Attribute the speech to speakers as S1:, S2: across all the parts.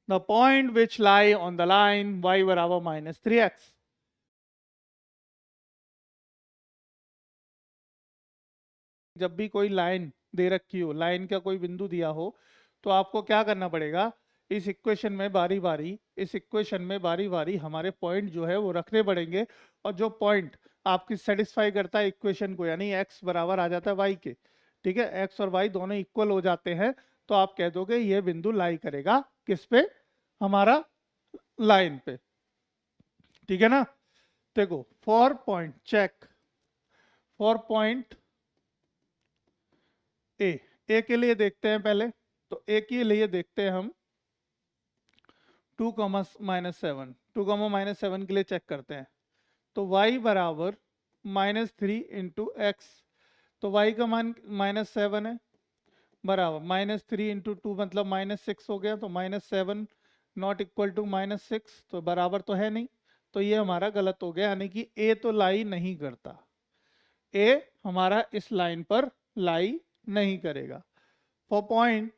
S1: The point which lie on the line y बराबर -3x। जब भी कोई लाइन दे रखी हो, लाइन का कोई बिंदु दिया हो, तो आपको क्या करना पड़ेगा, इस इक्वेशन में बारी बारी हमारे पॉइंट जो है वो रखने पड़ेंगे। और जो पॉइंट आपकी सेटिस्फाई करता है इक्वेशन को, यानी x बराबर आ जाता है y के, ठीक है, x और y दोनों इक्वल हो जाते हैं, तो आप कह दोगे ये बिंदु लाई करेगा किस पे, हमारा लाइन पे, ठीक है ना। देखो for point check, for point A के लिए देखते हैं पहले, तो ए के लिए देखते हैं हम 2, -7 के लिए चेक करते हैं। तो y बराबर -3 इंटू एक्स, तो y का मान -7 है, बराबर -3 इंटू 2 मतलब -6 हो गया, तो -7 नॉट इक्वल टू -6, तो बराबर तो है नहीं, तो ये हमारा गलत हो गया, यानी कि ए तो लाई नहीं करता, ए हमारा इस लाइन पर लाई नहीं करेगा। फॉर पॉइंट,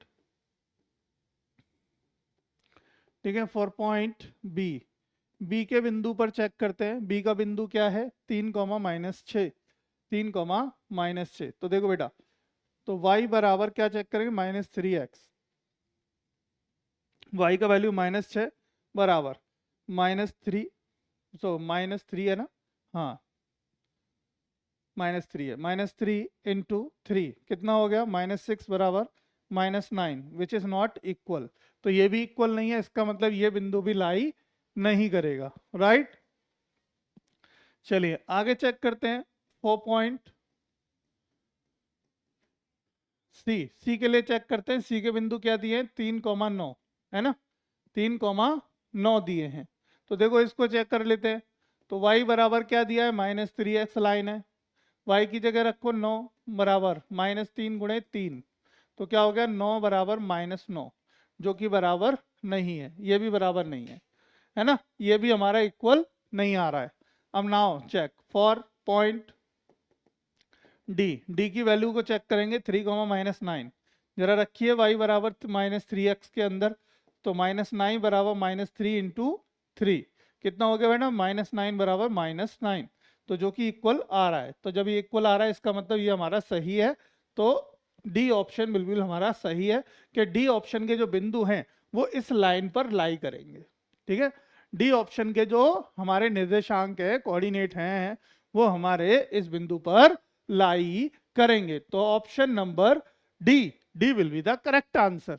S1: ठीक है, फॉर पॉइंट बी, बी के बिंदु पर चेक करते हैं। बी का बिंदु क्या है, 3, -6, तो देखो बेटा, तो y बराबर क्या चेक करेंगे, -3x, y का वैल्यू -6 बराबर -3, -3 है ना, हाँ -3 है, -3 इंटू 3 कितना हो गया, -6 बराबर -9, विच इज नॉट इक्वल, तो ये भी इक्वल नहीं है, इसका मतलब ये बिंदु भी लाई नहीं करेगा, राइट। चलिए आगे चेक करते हैं। 4 पॉइंट सी के लिए चेक करते हैं। सी के बिंदु क्या दिए हैं, 3,9 है ना, 3,9 दिए हैं। तो देखो इसको चेक कर लेते हैं। तो y बराबर क्या दिया है, -3x लाइन है, y की जगह रखो 9 बराबर -3 गुणे 3, तो क्या हो गया 9 बराबर -9, जो कि बराबर नहीं है, ये भी बराबर नहीं है ना, ये भी हमारा इक्वल नहीं आ रहा है। अब now check for point D की वैल्यू को चेक करेंगे, 3, -9 जरा रखिए y बराबर -3x के अंदर, तो -9 बराबर -3 इंटू 3 कितना हो गया बेटा, -9 बराबर -9, तो जो कि इक्वल आ रहा है। तो जब ये इक्वल आ रहा है इसका मतलब ये हमारा सही है, तो डी ऑप्शन बिल्कुल हमारा सही है, कि डी ऑप्शन के जो बिंदु हैं वो इस लाइन पर लाई करेंगे, ठीक है। डी ऑप्शन के जो हमारे निर्देशांक है, कोऑर्डिनेट हैं, वो हमारे इस बिंदु पर लाई करेंगे। तो option number D, D will be the correct answer.